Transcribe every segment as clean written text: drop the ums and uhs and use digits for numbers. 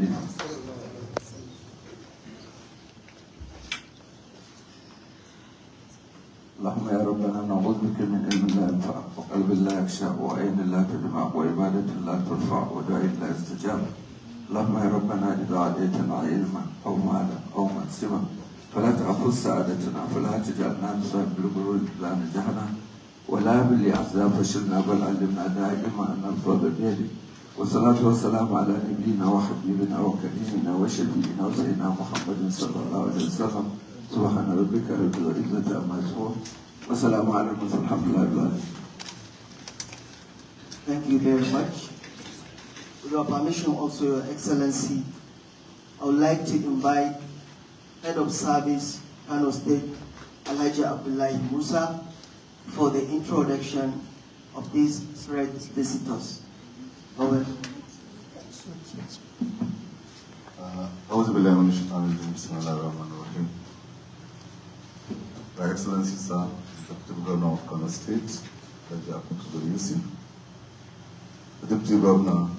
Jinjina. اللهم يا ربنا نعوذ بك من علم لا ينفع وقلب لا يخشع وعين لا تدمع وعبادة لا ترفع ودعاء لا يستجاب. اللهم يا ربنا إذا عديتنا علما أو مالا أو منصبا فلا تأخذ سعادتنا فلا تجعلنا نصاب بالغرور لا نجحنا ولا بالأحزاب فشلنا بل علمنا دائما أن نرفض بيدك. والصلاة والسلام على نبينا وحبيبنا وكريمنا وشفيعنا وسيدنا محمد صلى الله عليه وسلم. سبحان ربك رب العزة عما يصفون وسلام على المرسلين الحمد لله رب العالمين. Thank you very much. With your permission also, Your Excellency, I would like to invite Head of Service, Kano State, Alhaji Abba Musa, for the introduction of these thread visitors. Over. Your Excellency, Sir, Deputy Governor of Kano State, Alhaji Abba Kabir Yusuf, the Deputy Governor,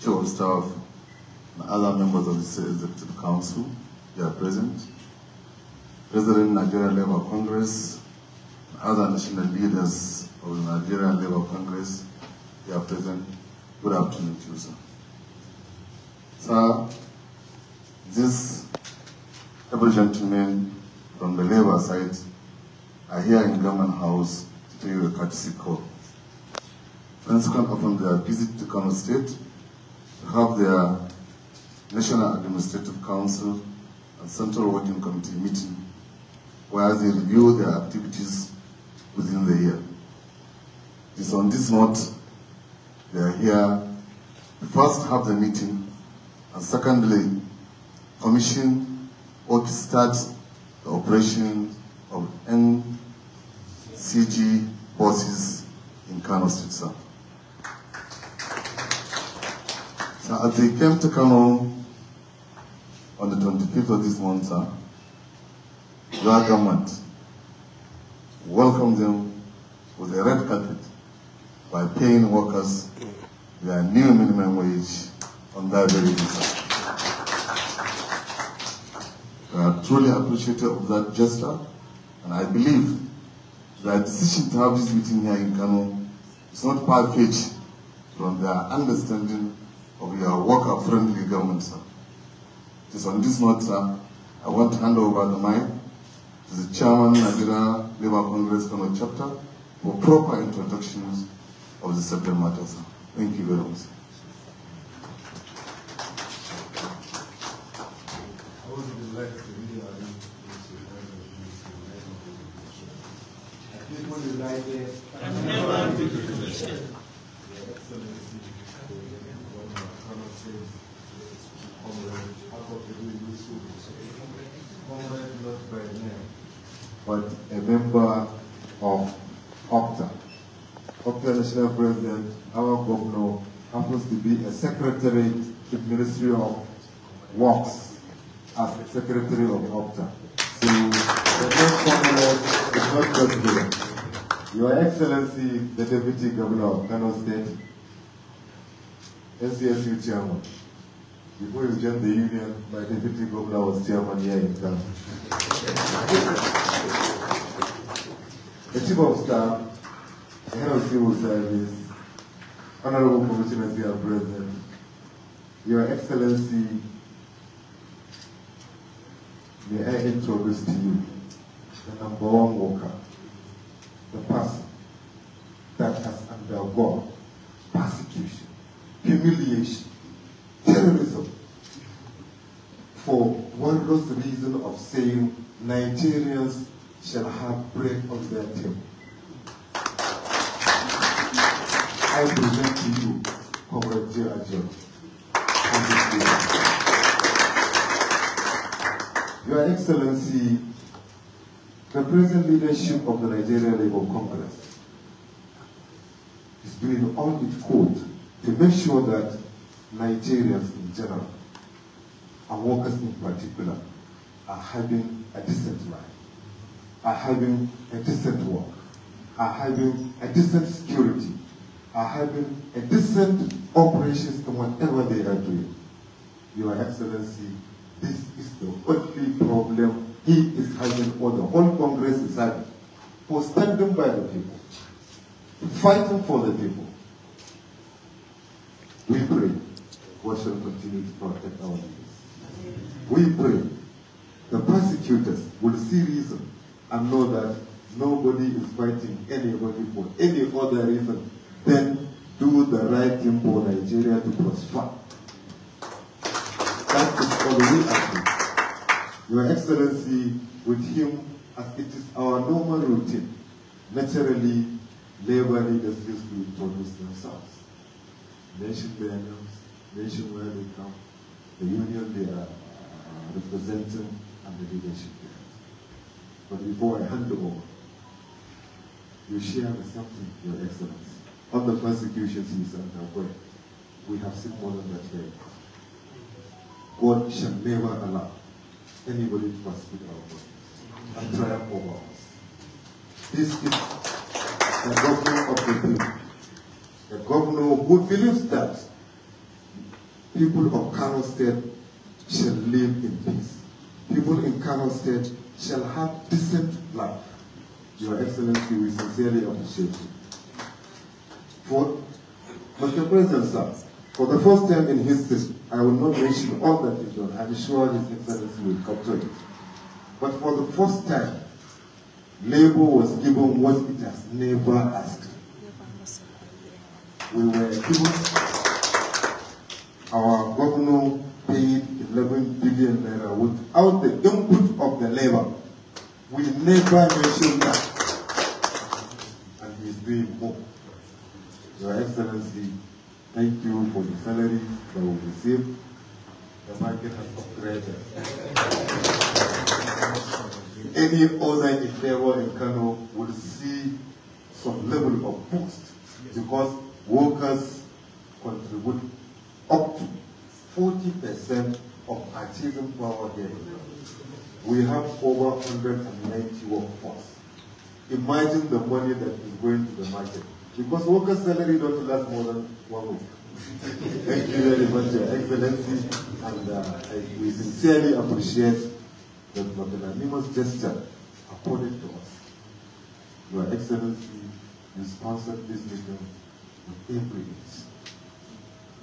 Chief of Staff, and other members of the State Executive Council, they are present. President Nigerian Labour Congress, and other national leaders of the Nigerian Labour Congress, they are present. Good afternoon to you, sir. Sir, this able gentlemen from the Labour side are here in Government House to pay you a courtesy call. Consequent upon their visit to Kano State, to have their National Administrative Council and Central Working Committee meeting, where they review their activities within the year. It is on this note they are here to first have the meeting, and secondly, commission or to start the operation of NCG buses in Kano State, sir. So as they came to Kano on the 25th of this month, sir, your government welcomed them with a red carpet by paying workers their new minimum wage on that very day, sir. We are truly appreciative of that gesture, and I believe the decision to have this meeting here in Kano is not far-fetched from their understanding of your worker-friendly government, sir. It is on this note, sir, I want to hand over the mic to the Chairman, Nigeria Labour Congress Kano chapter for proper introductions of the subject matter, sir. Thank you very much. But a member of OPTA. OPTA National President, our governor, happens to be a secretary to the Ministry of Works as secretary of OPTA. So the next comment is not just here. Your Excellency, the Deputy Governor of Kano State, NCSU Chairman. Before you joined the union, my Deputy Governor was Chairman here in Kano. The Chief of Staff, the Head of Civil Service, Honorable Commissioners here present, Your Excellency, may I introduce to you the number one worker, the person that has undergone persecution, humiliation, terrorism, for one reason of saying Nigerians shall have bread on their table. I present to you Comrade Ajay. Your Excellency, the present leadership of the Nigerian Labour Congress is doing all it could to make sure that Nigerians in general, and workers in particular, are having a decent life, are having a decent work, are having a decent security, are having a decent operations and whatever they are doing. Your Excellency, this is the only problem he is having, or the whole Congress is having, for standing by the people, fighting for the people. We pray God shall continue to protect our leaders. We pray the persecutors will see reason and know that nobody is fighting anybody for any other reason than do the right thing for Nigeria to prosper. That is all we ask. Your Excellency, with him, as it is our normal routine, naturally, labor leaders used to introduce themselves. Mention their names, mention where they come, the union they are representing, and the leadership there. But before I hand over, you share the something, Your Excellency. On the persecutions he is undergoing, we have seen more than that here. God shall never allow anybody to persecute our bodies and triumph over us. This is the governor of the people, the governor who believes that people of Kano State shall live in peace. People in Kano State shall have decent life. Your Excellency, we sincerely appreciate you. For Mr. President, sir, for the first time in history, I will not mention all that is done. I'm sure His Excellency will capture it. But for the first time, Labour was given what it has never asked. We were given, our governor paid 11 billion naira without the input of the Labour. We never mentioned that. And he's doing more. Your Excellency, thank you for the salary that we received. The market has upgraded. Any other endeavor in Kano will see some level of boost because workers contribute up to 40% of achieving power here. We have over 190 workforce. Imagine the money that is going to the market. Because workers' salary don't last more than 1 week. Thank you very much, Your Excellency, and we sincerely appreciate that magnanimous gesture accorded to us. Your Excellency, you sponsored this meeting with every inch.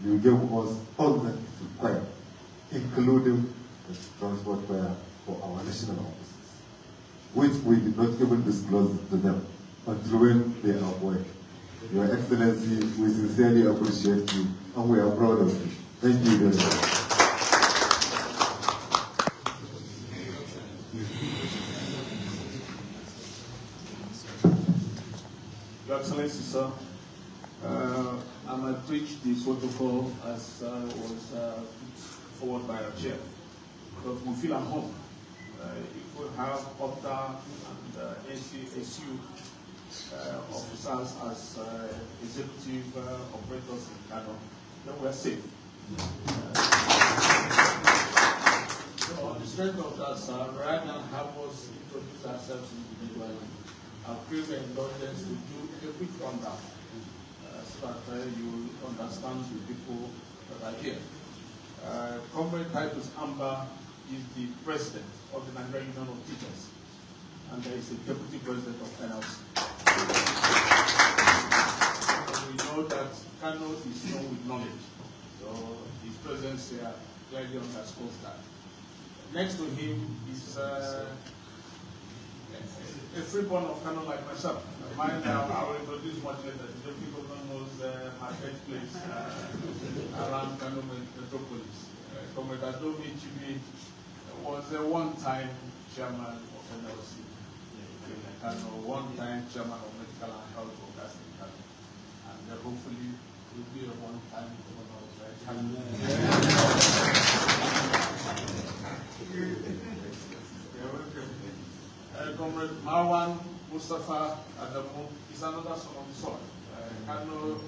You gave us all that is required, including the transport fare for our national offices, which we did not even disclose to them until when they are working. Your Excellency, we sincerely appreciate you, and we are proud of you. Thank you very much. Your Excellency, sir, I might preach the protocol as was put forward by our chair, because we feel at home. If we have OPTA and ACSU officers as executive operators in Kano, then we're safe. So on the strength of that, sir, rather than have us introduce ourselves individually, I'll crave the indulgence to do a quick rundown so that you understand the people that are here. Comrade Titus Amba is the president of the Nigerian Union of Teachers, and there is a deputy president of NLC. We know that Kano is known with knowledge, so his presence here clearly underscores that. Next to him is a freeborn of Kano like myself. Mine, I will introduce much later. The people don't know my birthplace around Kano metropolis. Comrade Domin Jinjina was a one-time chairman of NLC in Kano, one-time chairman of Medical and Health Workers in Kano, and hopefully will be a one-time governor of Kano. Comrade Marwan Mustafa Adamu is another son of the soil. Kano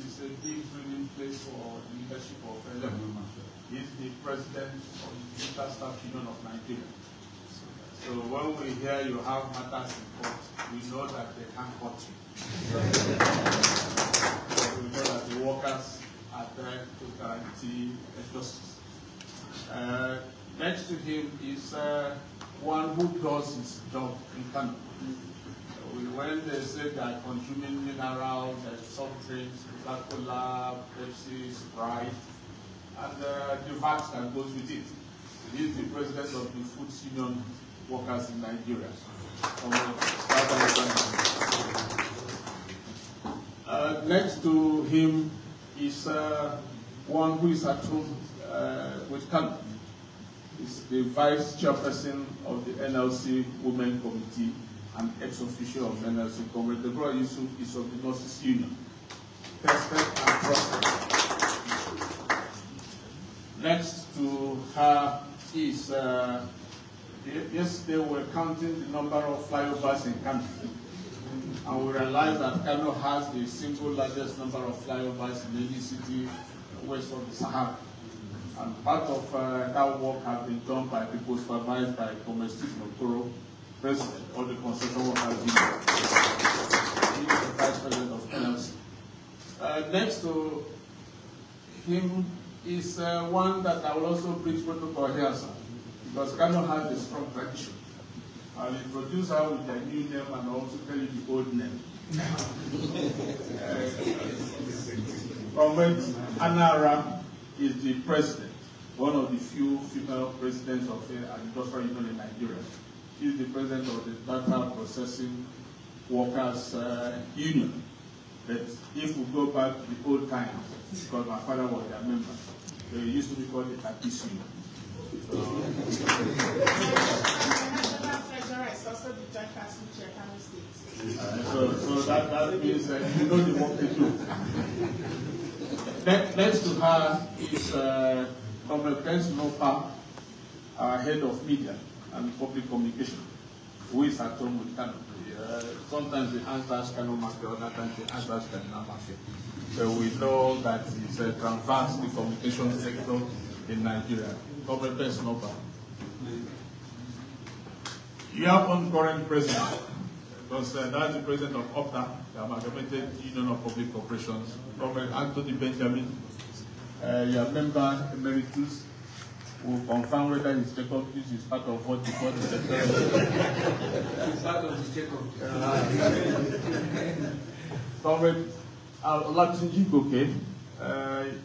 is a big breeding place for the leadership of LM. He is the president of the Interstaff Union of Nigeria. So when we hear you have matters in court, we know that they can't hurt you. We know that the workers to guarantee justice. Next to him is one who does his job in Kano. When they say they are consuming minerals, soft drinks, Coca-Cola, Pepsi, Sprite, and the VAT that goes with it. He is the president of the Food Union Workers in Nigeria. Next to him is one who is at home with Kano. He's the vice chairperson of the NLC Women Committee and ex-official of NLC. Comrade Kabir Yusuf is of the Nurses Union. Tested and trusted. Next to her is, yesterday we were counting the number of flyovers in Kano. And we realized that Kano has the single largest number of flyovers in any city west of the Sahara. And part of that work has been done by people supervised by Comrade Nokoro, president of the construction workers union. He is the vice president of NLC. Next to him is one that I will also preach protocol here, sir, because Kano has a strong tradition. I'll introduce her with the new name and also tell you the old name. Comrade Anara is the president, one of the few female presidents of the industrial union in Nigeria. She is the president of the Data Processing Workers Union. But if we go back to the old times, because my father was their member, they used to be called the Tapis Union. So that means you know the work they do. Next to her is Comrade Prince Nopa, our head of media and public communication, who is at home with Kano. Sometimes he answers Kano Mafi, other times he answers Kano Mafi. So we know that it's transverse the communication sector in Nigeria. Comrade Prince Nopa. You have one current president, because that's the president of OPTA, the Amalgamated Union of Public Corporations, Comrade Anthony Benjamin. Your member emeritus will confirm whether his Jacob is part of what he called the secretary. It's part of the Jacob. Comrade Alhaji Goke,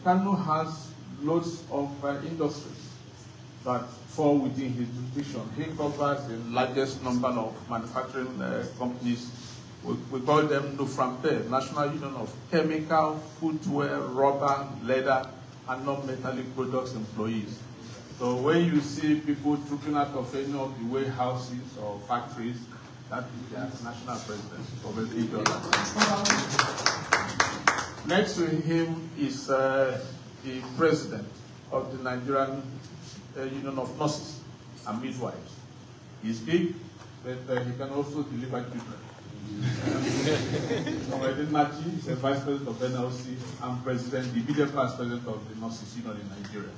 Kano has loads of industries that fall within his jurisdiction. He covers the largest number of manufacturing companies. We call them NUFRAMPE, National Union of Chemical, Footwear, Rubber, Leather, and Non-Metallic Products Employees. So when you see people trooping out of any of the warehouses or factories, that is their national president. Next to him is the president of the Nigerian Union of Nurses and Midwives. He's big, but he can also deliver children. Comrade Nachi is the vice president of NLC and president, the immediate past president of the Nurses Union in Nigeria.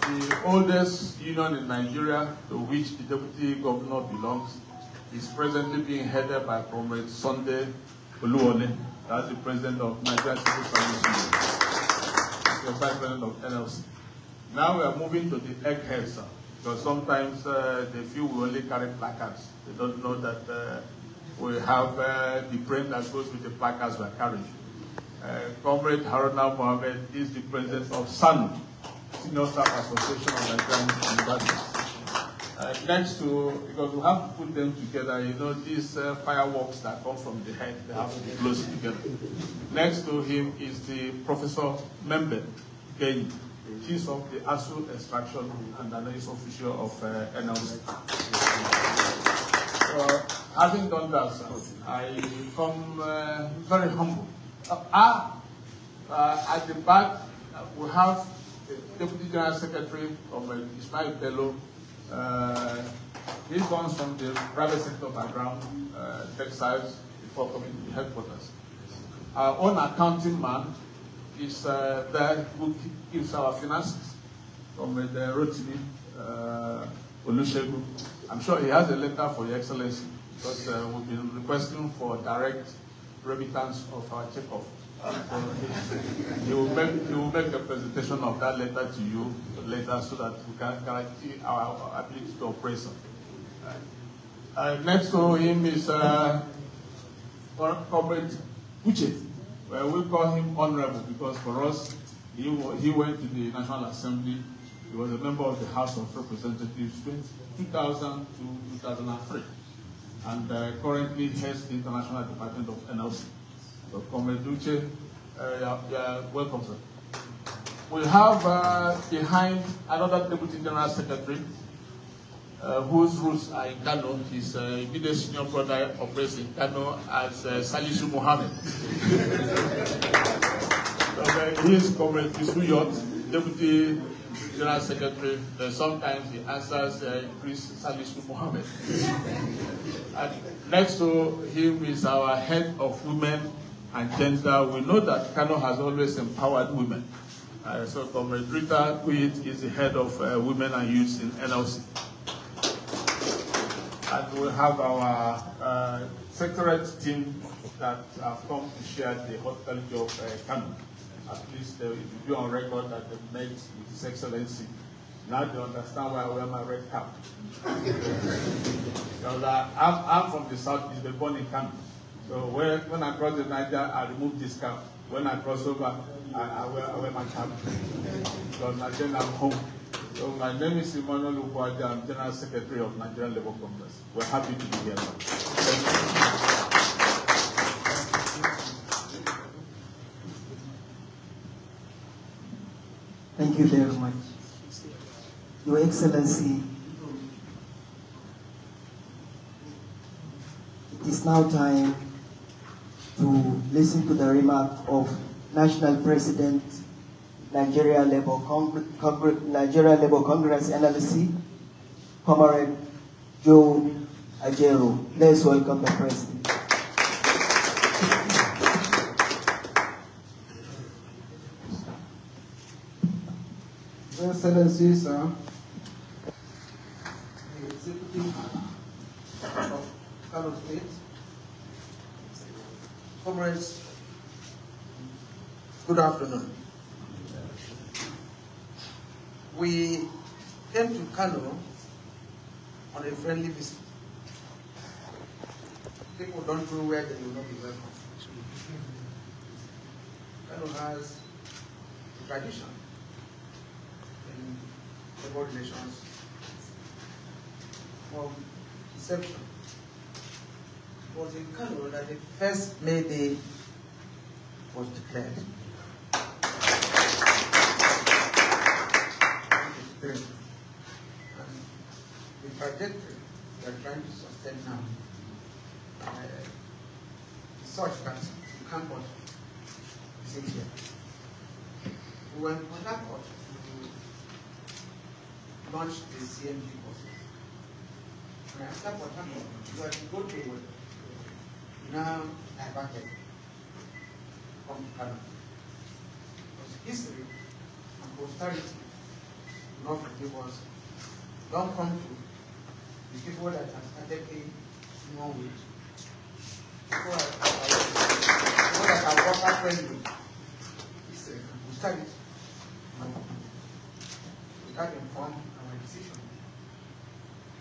The oldest union in Nigeria, to which the deputy governor belongs, is presently being headed by Comrade Sunday Oluwole. That's the president of Nigeria Civil Service Union, the vice president of NLC. Now we are moving to the eggheads, sir, because sometimes they feel we only carry placards. They don't know that we have the brain that goes with the placards we are carrying. Comrade Haruna Mohammed is the president of SANU, Senior Staff Association of Nigerian Universities. Next to, because we have to put them together, you know, these fireworks that come from the head, they have to be close together. Next to him is the Professor Membe Kenyi, chief of the ASU Extraction and Analysis Official of NLC. Having done that, I come very humble. At the back, we have the Deputy General Secretary of Ismail Bello. He comes from the private sector background, textiles, before coming to the headquarters. Our own accounting man is there who gives our finances, from the Rotimi Olusegun. I'm sure he has a letter for Your Excellency, because we've been requesting for direct remittance of our checkoff. he will make a presentation of that letter to you later so that we can guarantee our ability to operate. Next to him is Comrade Uche. Well, we call him Honorable because for us, he went to the National Assembly. He was a member of the House of Representatives 2000 to 2003. And currently heads the International Department of NLC. So, Comrade Uche, welcome, sir. We have behind another Deputy General Secretary, whose roots are in Kano. His immediate senior brother operates in Kano as Salisu Mohammed. So, he is Comrade Isuyot, Deputy General Secretary. Sometimes he answers Chris Salisu Mohammed. And next to him is our head of women and gender. We know that Kano has always empowered women. So Comrade Rita Kuit is the head of women and youth in NLC. And we have our secretariat team that have come to share the hospitality of Kano. At least it will be on record that they met with His Excellency. Now they understand why I wear my red cap. Because I'm from the south, is born in Kano. So when I cross the Niger, I remove this cap. When I cross over, I wear my cap. Because then I'm home. So my name is Emmanuel Ubuaja. I'm General Secretary of Nigerian Labour Congress. We're happy to be here. Thank you very much. Your Excellency, it is now time to listen to the remark of National President, Nigeria Labour Congress NLC, Comrade Joe Ajero. Let's welcome the President. Your Excellencies, the Executive of Kano State, comrades, good afternoon. We came to Kano on a friendly visit. People don't know where they will not be welcome. Kano has a tradition in labor relations from inception. It was in Kano that the first May Day was declared. And the trajectory we are trying to sustain now is such that you can't but sit here. We went on that court to launch the CMG courses. And after Port Harcourt, you had to go to now diverted from Kano. Because history and posterity will not forgive us. Don't come to the people that have started paying small wage. People that are worker friendly. History and posterity. We can't inform our decision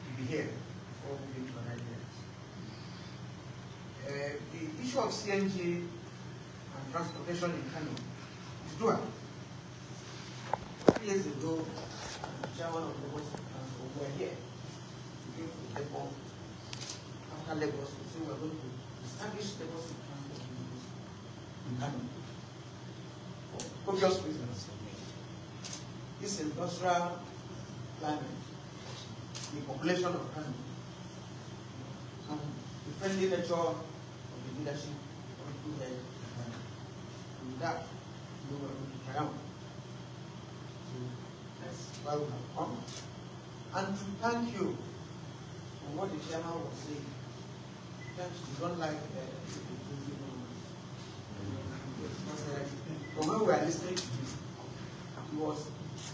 to be here before moving to another year. The issue of CNG and transportation in Kano is dual. 3 years ago, the chairman of the West were here to give the depot after Lagos. We say we are going to establish Lagos transport in Kano for obvious reasons. This industrial planning, the population of Kano, and the friendly nature of the leadership of the head, and with that, we will triumph. So that's why we have come. And to thank you for what the chairman was saying. You don't like but when we were listening to him, he was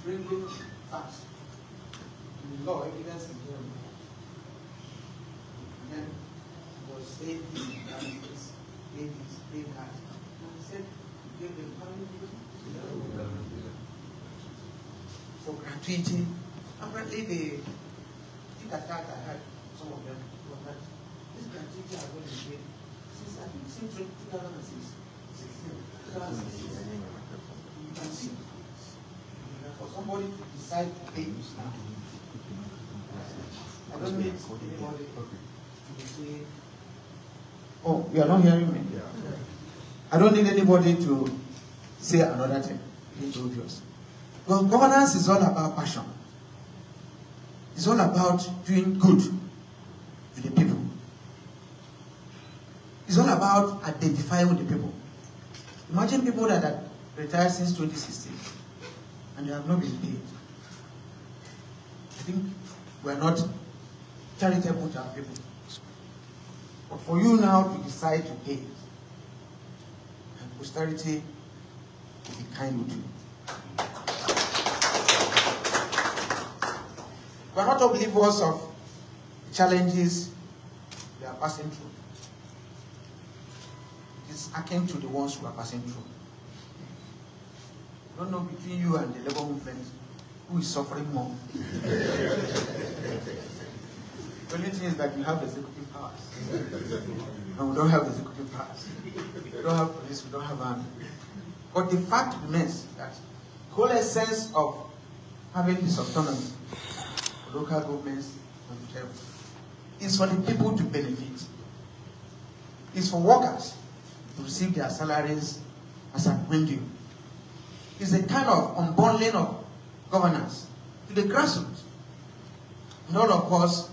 bringing facts, the law, evidence, and theory. And then he was saying that this, that. And he said, gave them how many billion? For gratuity. Apparently, the attack I had some of them was that this gratuity are going to be paid since I think since 2006. You can see for somebody to decide to pay now. I don't need anybody to say, oh, you are not hearing me? Yeah. I don't need anybody to say another thing. It's obvious. Well, governance is all about passion. It's all about doing good to the people. It's all about identifying with the people. Imagine people that have retired since 2016 and they have not been paid. I think we are not charitable to our people. But for you now to decide to pay it, and posterity will be kind with you. We are not oblivious of the challenges we are passing through. It is akin to the ones we are passing through. I don't know between you and the labor movement who is suffering more. The only thing is that you have the executive powers. And we don't have the executive powers. We don't have police, we don't have army. But the fact remains that the whole essence of having this autonomy for local governments and whatever is for the people to benefit. It's for workers to receive their salaries as a due. It's a kind of unbundling of governance to the grassroots. And all of us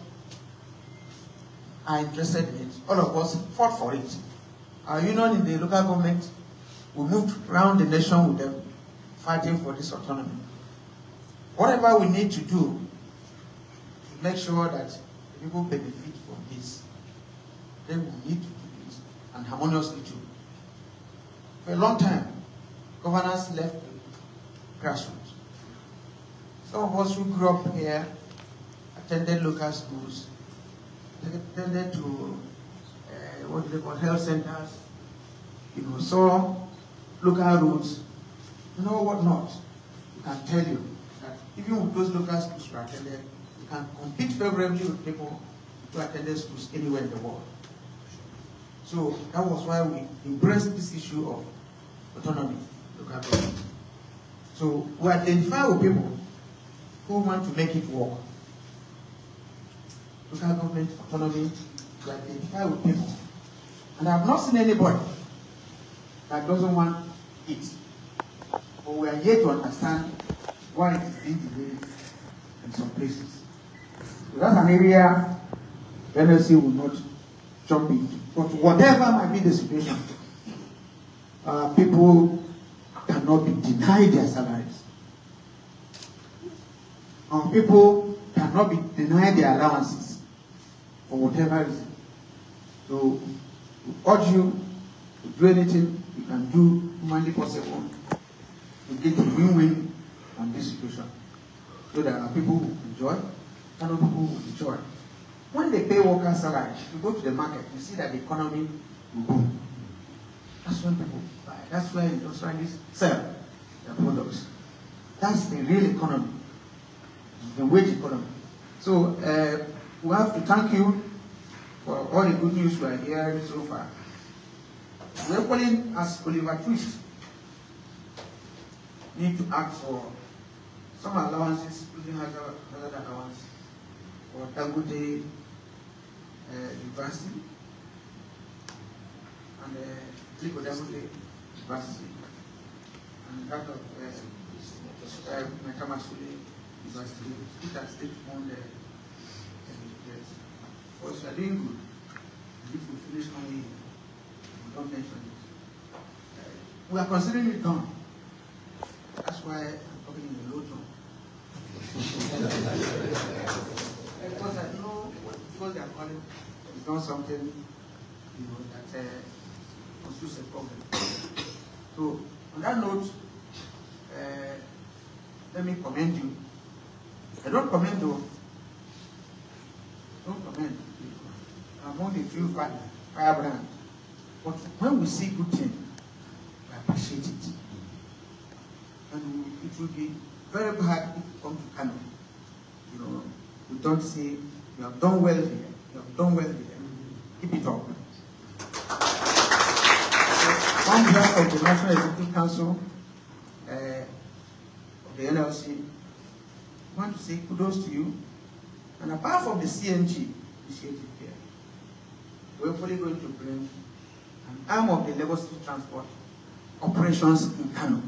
are interested in it. All of us fought for it. Our union in the local government, we moved around the nation with them, fighting for this autonomy. Whatever we need to do to make sure that the people benefit from this, then we need to do it, and harmoniously too. For a long time, governance left the grassroots. Some of us who grew up here attended local schools, attended to what they call health centers, saw local roads, what not. We can tell you that even with those local schools we attended, we can compete favorably with people who attended schools anywhere in the world. So that was why we embraced this issue of autonomy, local government. So we identify with people who want to make it work. Local government autonomy, we identify with people. And I have not seen anybody that doesn't want it. But we are yet to understand why it is being delayed in some places. So that's an area NLC will not jump into. But whatever might be the situation, people cannot be denied their salaries. People cannot be denied their allowances for whatever reason. So we urge you to do anything you can do humanly possible to get a win-win on this situation. So that our people will enjoy, and other people will enjoy. When they pay workers' salary, if you go to the market, you see that the economy will boom. That's when people buy. That's where industrialists sell their products. That's the real economy, the wage economy. So we have to thank you for all the good news we are hearing so far. We are calling as Oliver Twist need to ask for some allowances, including hazard allowance for Dangote University and Dangote University and that of Metamasule University, which are state-owned universities. Also, we are doing good. If we finish only, we don't mention it. We are considering it done. That's why I'm talking in the low tone. Because I know because they are calling, it's not something that constitutes a problem. So on that note, let me commend you. I don't commend though. Don't commend. I'm only a few firebrand. But when we see good things, we appreciate it. it will be very bad if you come to Kano. You know, we don't say, you have done well here, you have done well here. Keep it up. So, on behalf of the National Executive Council of the NLC, I want to say kudos to you. And apart from the CNG initiative here, we're probably going to bring an arm of the Lagos State Transport operations in Kano.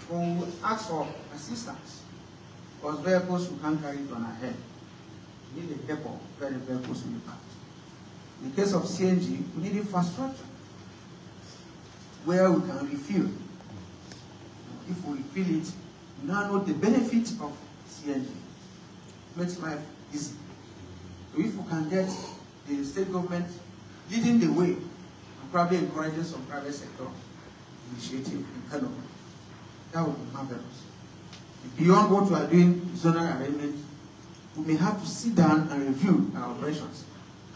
When we ask for assistance, because vehicles we can't carry it on our head, we need a depot where the vehicles will be parked. In the case of CNG, we need infrastructure where we can refuel. If we refill it, we now know the benefit of CNG. It makes life easy. So if we can get the state government leading the way and probably encouraging some private sector initiative in Kano, that would be marvelous. Beyond what we are doing, zonal arrangement, we may have to sit down and review our operations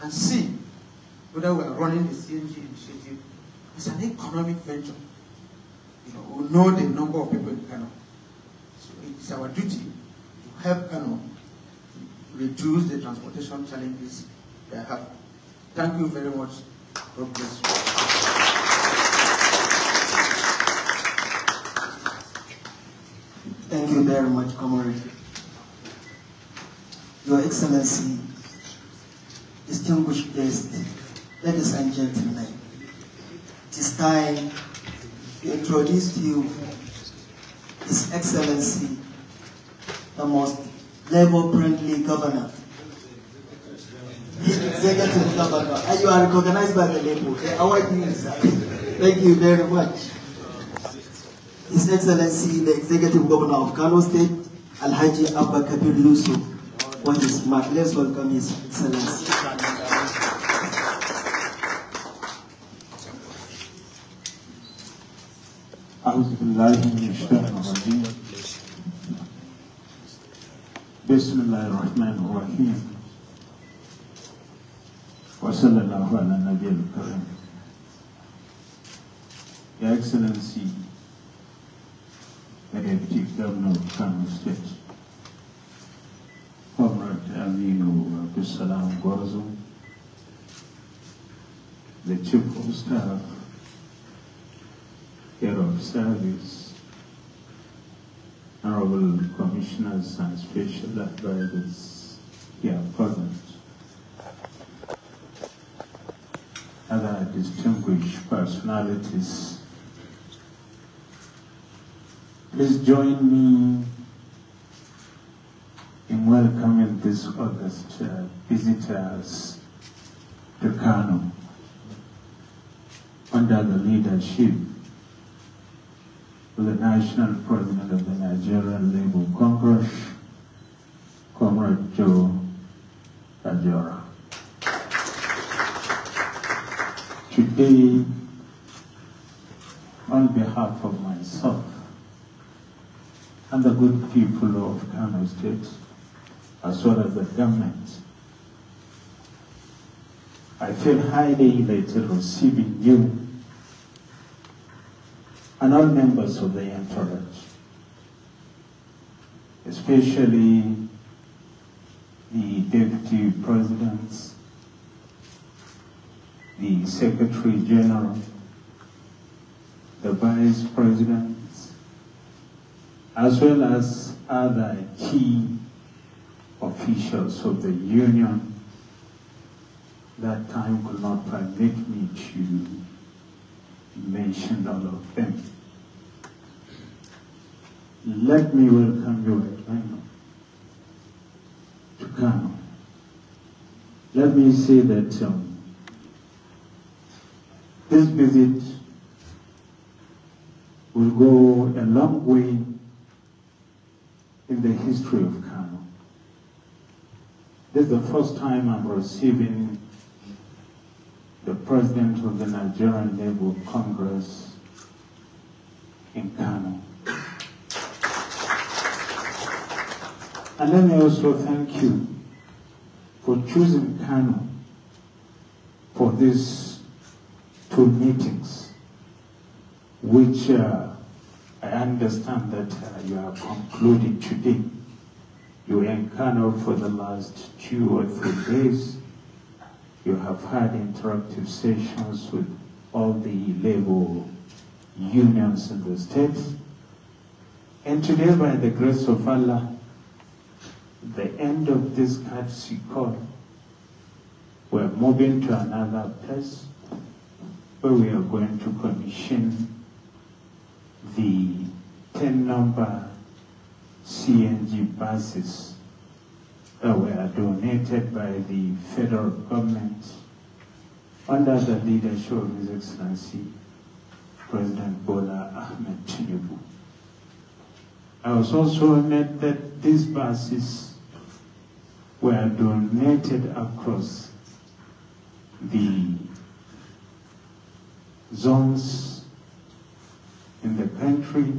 and see whether we are running the CNG initiative as an economic venture. You know, we know the number of people in Kano. So it is our duty to help Kano reduce the transportation challenges they have. Thank you very much. God bless you. Thank you very much, Comrade. Your Excellency, distinguished guests, ladies and gentlemen, it is time to introduce to you His Excellency, the most labor-friendly governor, the executive governor, and you are recognized by the labor. The award is thank you very much. His Excellency, the Executive Governor of Kano State, Alhaji Abba Kabir Yusuf, for his mark. Let's welcome His Excellency. أعوذ بالله من الشيطان الرجيم. بسم الله الرحمن الرحيم. وصلى الله على النبي الكريم. Your Excellency, the Deputy Governor of Kano State, Comrade Aminu Abdussalam Gwarzo, the Chief of Staff, Head of Service, Honorable Commissioners and Special Advisors here present, other distinguished personalities, please join me in welcoming these august visitors to Kano under the leadership of the National President of the Nigerian Labour Congress, Comrade Joe Ajora. Today, on behalf of myself and the good people of Kano State, as well as the government, I feel highly elated receiving you and all members of the entourage, especially the Deputy Presidents, the Secretary General, the Vice Presidents, as well as other key officials of the Union. That time could not permit me to mention all of them. Let me welcome you right now to Kano. Let me say that this visit will go a long way in the history of Kano. This is the first time I'm receiving the President of the Nigerian Labour Congress in Kano. And let me also thank you for choosing Kano for these two meetings. which I understand that you are concluding today. You were in Kano for the last 2 or 3 days. You have had interactive sessions with all the labor unions in the state. And today, by the grace of Allah, the end of this courtesy call, we're moving to another place where we are going to commission the 10-number CNG buses that were donated by the federal government under the leadership of His Excellency President Bola Ahmed Tinubu. I was also honored that these buses were donated across the zones in the country,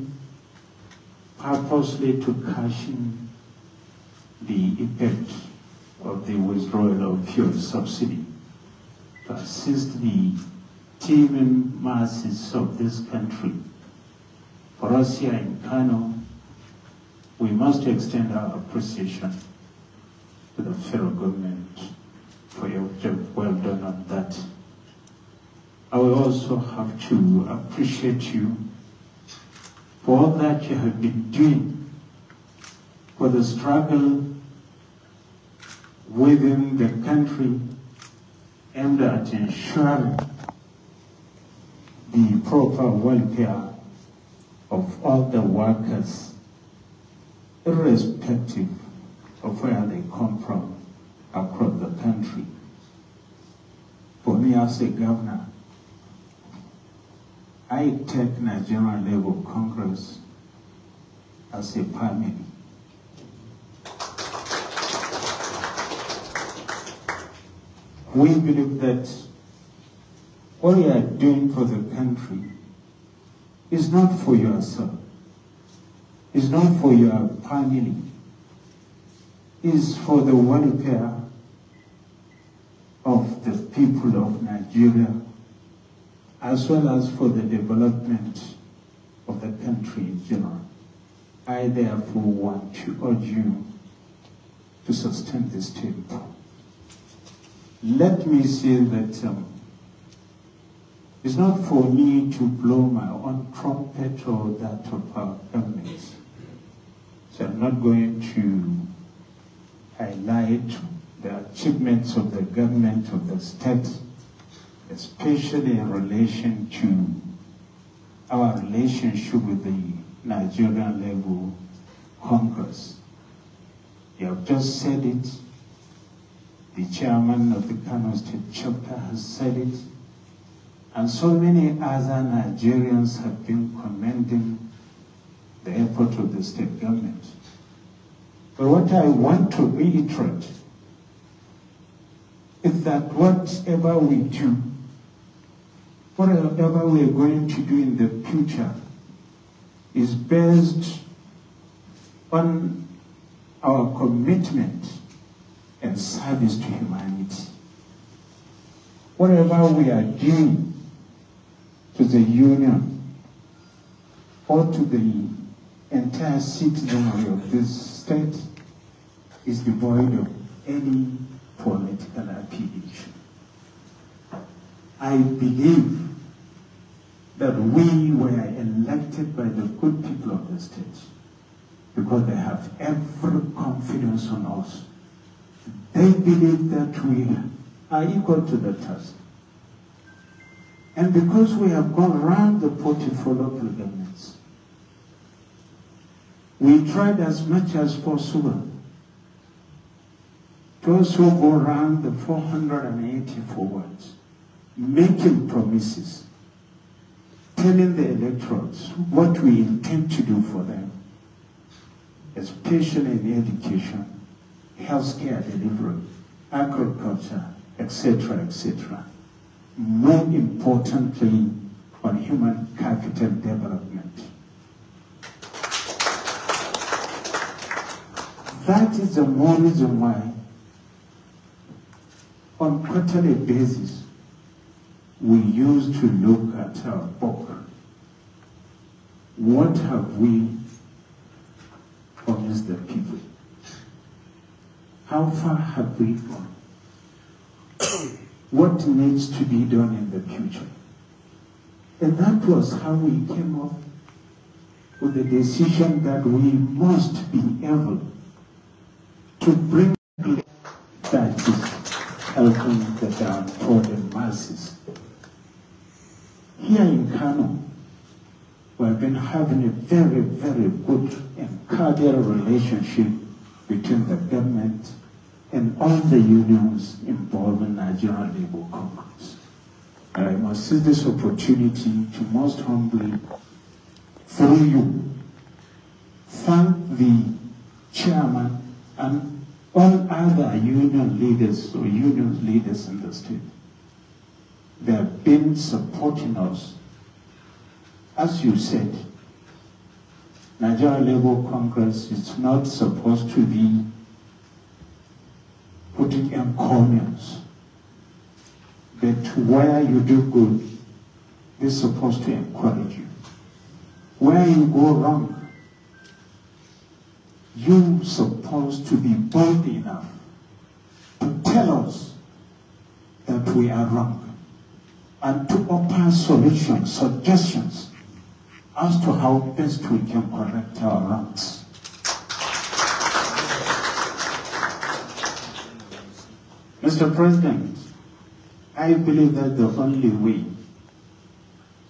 purposely to cushion the effect of the withdrawal of fuel subsidy, to assist the teeming masses of this country. For us here in Kano, we must extend our appreciation to the federal government for your job well done on that. I will also have to appreciate you for all that you have been doing for the struggle within the country aimed at ensuring the proper welfare of all the workers, irrespective of where they come from across the country. For me as a governor, I take Nigerian Labour Congress as a family. We believe that what you are doing for the country is not for yourself, is not for your family, is for the welfare of the people of Nigeria, as well as for the development of the country in general. I therefore want to urge you to sustain this tempo. Let me say that it's not for me to blow my own trumpet or that of our government. So I'm not going to highlight the achievements of the government of the state, especially in relation to our relationship with the Nigerian Labour Congress. You have just said it. The chairman of the Kano State chapter has said it. And so many other Nigerians have been commending the effort of the state government. But what I want to reiterate is that whatever we do, whatever we are going to do in the future is based on our commitment and service to humanity. Whatever we are doing to the union or to the entire citizenry of this state is devoid of any political affiliation. I believe that we were elected by the good people of the state because they have every confidence on us. They believe that we are equal to the task. And because we have gone around the 44 local governments, we tried as much as possible to also go around the 484 wards, making promises, telling the electorates what we intend to do for them, especially in education, healthcare delivery, agriculture, etc., etc. More importantly, on human capital development. That is the more reason why, on quarterly basis, we used to look at our book what have we promised the people? How far have we gone? What needs to be done in the future? And that was how we came up with the decision that we must be able to bring that is helping the downtrodden masses. Here in Kano, we've been having a very, very good and cordial relationship between the government and all the unions involved in Nigerian Labour Congress. I must seize this opportunity to most humbly, through you, thank the chairman and all other union leaders or union leaders in the state. They have been supporting us. As you said, Nigerian Labour Congress is not supposed to be putting encomiums, but where you do good, they're supposed to encourage you. Where you go wrong, you're supposed to be bold enough to tell us that we are wrong and to offer solutions, suggestions as to how best we can correct our wrongs. Mr. President, I believe that the only way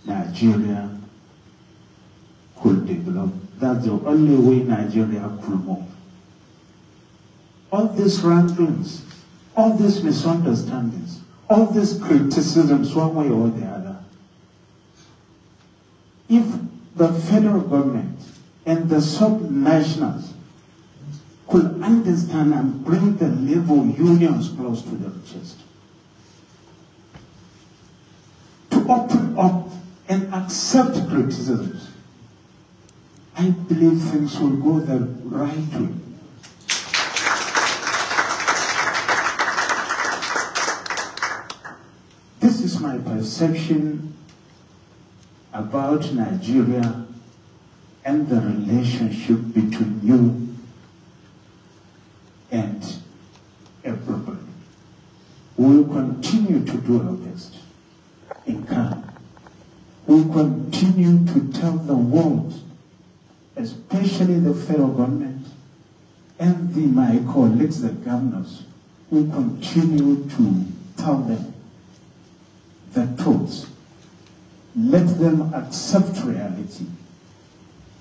Nigeria could develop, that's the only way Nigeria could move. All these ramblings, all these misunderstandings, all these criticisms one way or the other, if the federal government and the sub-nationals could understand and bring the labor unions close to their chest, to open up and accept criticisms, I believe things will go the right way. This is my perception about Nigeria and the relationship between you and everybody. We will continue to do our best in Kano. We will continue to tell the world, especially the federal government and my colleagues, the governors, we continue to tell them the truth. Let them accept reality.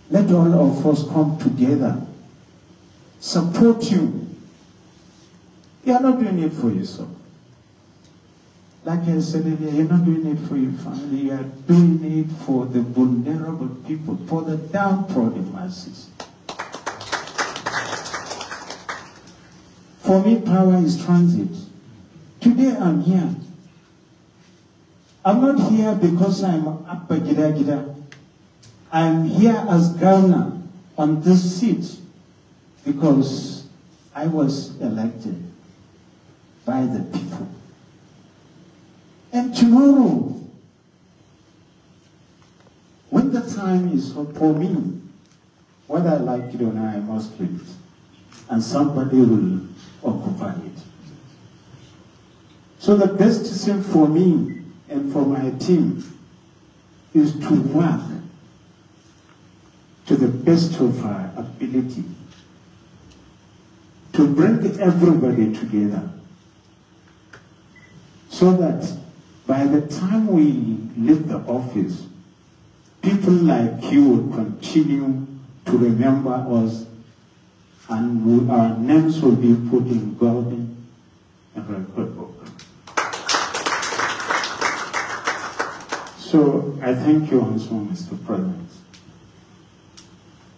Let all of us come together, support you. You are not doing it for yourself. Like I said earlier, you're not doing it for your family, you are doing it for the vulnerable people, for the downtrodden masses. For me, power is transit. Today I'm here. I'm not here because I'm Abba Gida. I'm here as governor on this seat because I was elected by the people. And tomorrow, when the time is for me, whether I like it or not, I must leave it. And somebody will occupy it. So the best thing for me and for my team is to work to the best of our ability to bring everybody together so that by the time we leave the office, people like you will continue to remember us and our names will be put in golden and record book. So I thank you also, Mr. President.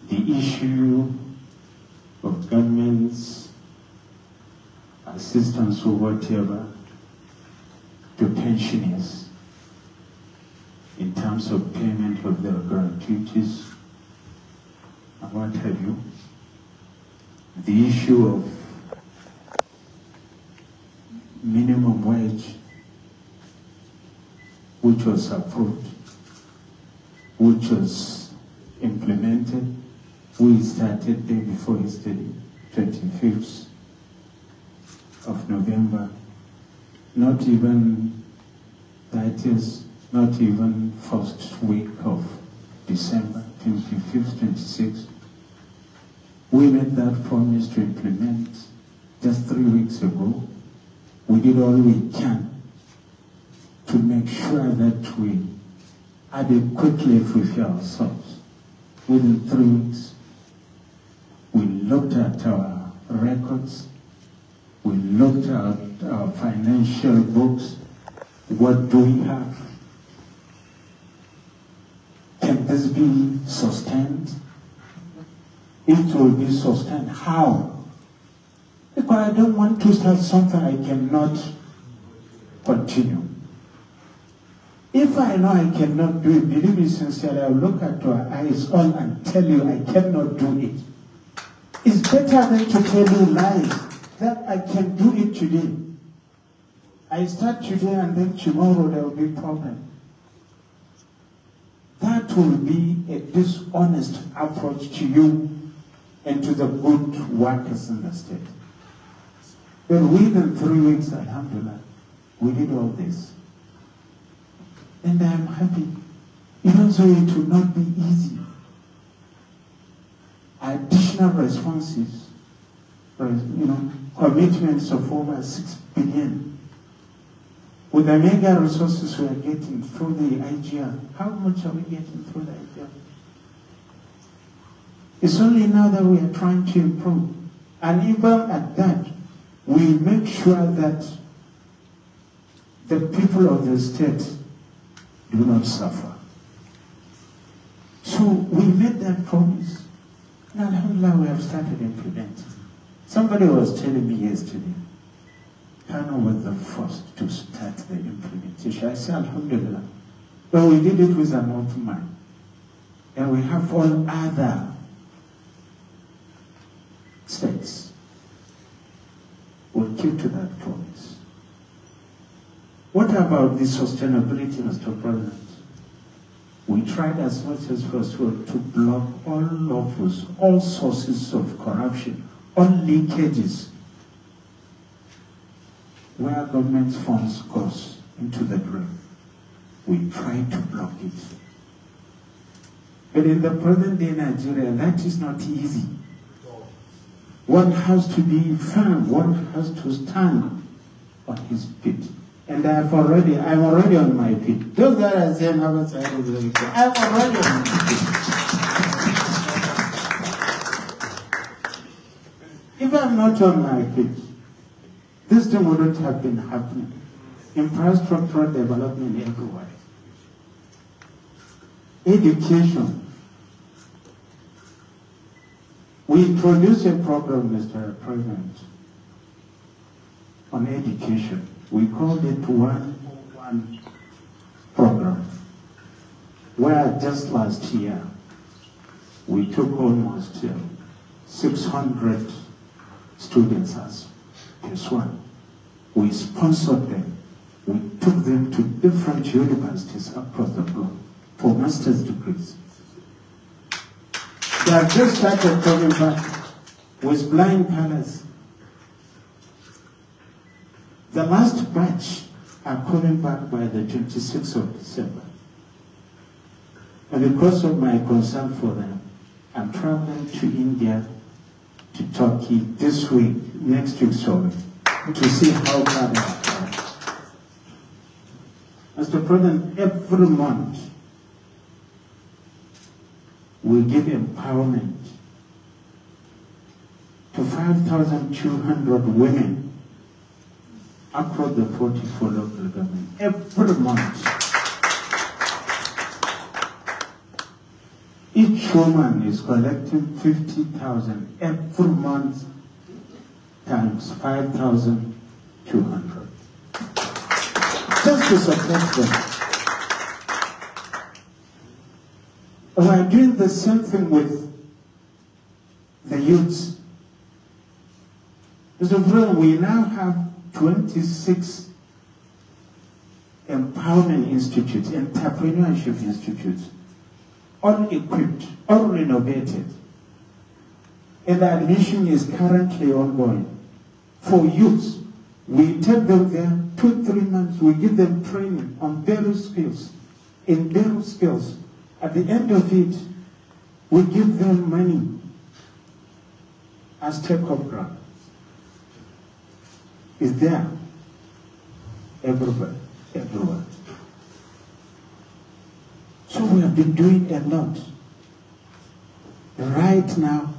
The issue of government's assistance or whatever to pensioners in terms of payment of their gratuities and what have you. The issue of minimum wage, which was approved, which was implemented. We started day before yesterday, 25th of November. Not even, that is, not even first week of December, 25th, 26th. We made that promise to implement just 3 weeks ago. We did all we can to make sure that we adequately fulfill ourselves. Within 3 weeks, we looked at our records, we looked at our financial books. What do we have? Can this be sustained? It will be sustained. How? Because I don't want to start something I cannot continue. If I know I cannot do it, believe me sincerely, I will look at your eyes all and tell you I cannot do it. It's better than to tell you lies that I can do it today. I start today and then tomorrow there will be a problem. That will be a dishonest approach to you and to the good workers in the state. But within 3 weeks, alhamdulillah, we did all this. And I am happy. Even though it will not be easy. Additional responses, commitments of over 6 billion. With the mega resources we are getting through the IGR, how much are we getting through the IGR? It's only now that we are trying to improve. And even at that, we make sure that the people of the state do not suffer. So we made that promise. And alhamdulillah, we have started implementing. Somebody was telling me yesterday, Kano was the first to start the implementation. I said, alhamdulillah. But we did it with an open mind. And we have all other states. We'll keep to that promise. What about the sustainability, Mr. President? We tried as much as possible to block all loopholes, all sources of corruption, all leakages, where government funds goes into the drain. We try to block it. But in the present day Nigeria, that is not easy. One has to be firm, one has to stand on his feet. And I'm already on my feet. Those that are saying, I'm already on my feet. If I'm not on my feet, this thing wouldn't have been happening. Infrastructural development everywhere. Education. We introduced a program, Mr. President, on education. We called it 101 program, where just last year we took almost 600 students as one. We sponsored them. We took them to different universities across the globe for master's degrees. They have just started coming back with flying colors. The last batch are coming back by the 26th of December. And because of my concern for them, I'm traveling to India, to Turkey this week, next week, sorry, to see how far they are. Mr. President, every month we give empowerment to 5,200 women across the 44 local government every month. Each woman is collecting 50,000 every month times 5,200. Just to support them. We are doing the same thing with the youths. Mr. President, we now have 26 empowerment institutes, entrepreneurship institutes, all equipped, all renovated. And the admission is currently ongoing. For youths, we take them there 2-3 months, we give them training on various skills, in various skills. At the end of it, we give them money as take-off grant. Is there everywhere. So we have been doing a lot. Right now,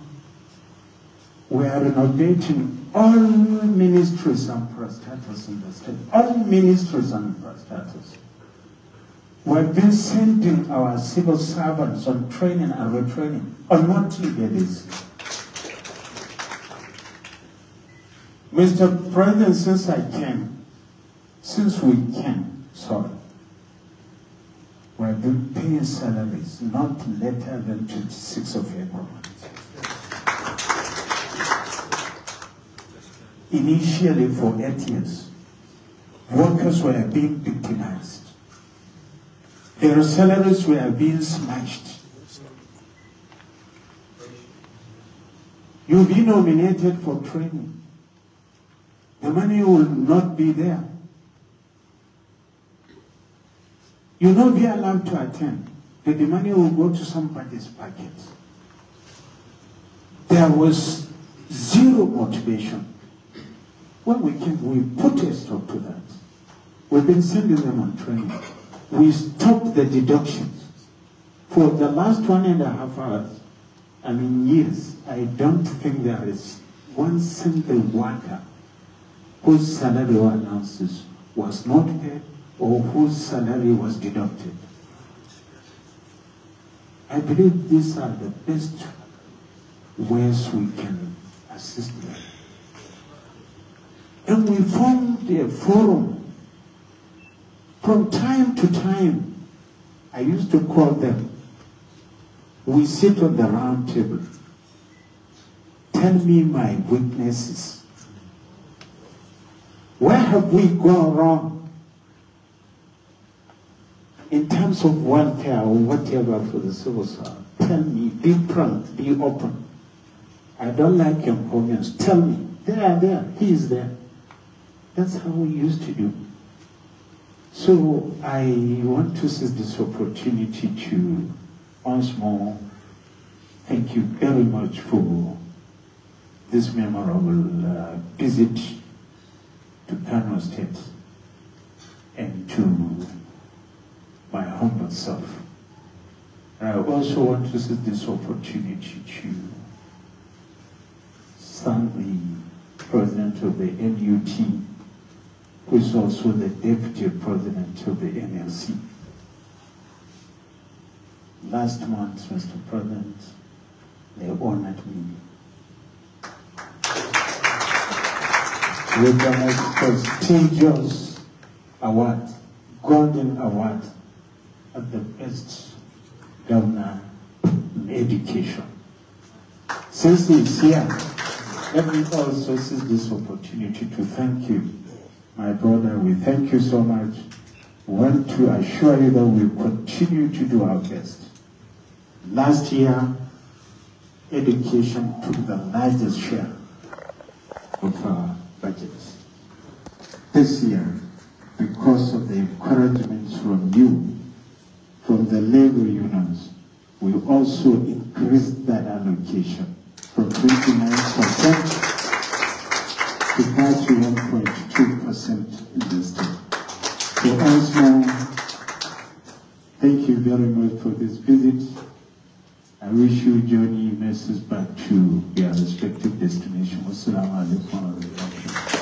we are renovating all ministries and parastatals in the state. All ministries and parastatals. We've been sending our civil servants on training and retraining on monthly basis. Mr. President, since we came, we've been paying salaries not later than 26th of April. Initially, for 8 years, workers were being victimized. Their salaries were being smashed. You'll be nominated for training. The money will not be there. You'll not be allowed to attend. The money will go to somebody's pocket. There was zero motivation. When we came, we put a stop to that. We've been sending them on training. We stopped the deductions. For the last 1.5 hours, years, I don't think there is one single worker whose salary or allowances was not paid or whose salary was deducted. I believe these are the best ways we can assist them. And we formed a forum. From time to time, I used to call them. We sit on the round table. Tell me my weaknesses. Where have we gone wrong? In terms of welfare or whatever for the civil service, tell me, be frank, be open. I don't like employers. Tell me, there, he is there. That's how we used to do. So I want to seize this opportunity to once more thank you very much for this memorable visit to Kano State and to my humble self. And I also want to seize this opportunity to thank the President of the NUT, who is also the Deputy President of the NLC. Last month, Mr. President, they honored me with the most prestigious award, Golden Award, of the best governor in education. Since he's here, let me also seize this opportunity to thank you, my brother. We thank you so much. We want to assure you that we continue to do our best. Last year, education took the largest share of our budgets. This year, because of the encouragements from you, from the labor unions, we also increased that allocation from 29% to 31.2% in the state. So also, thank you very much for this visit. I wish you journey messages back to your respective destinations. Wassalamu alaikum wa rahmatullahi.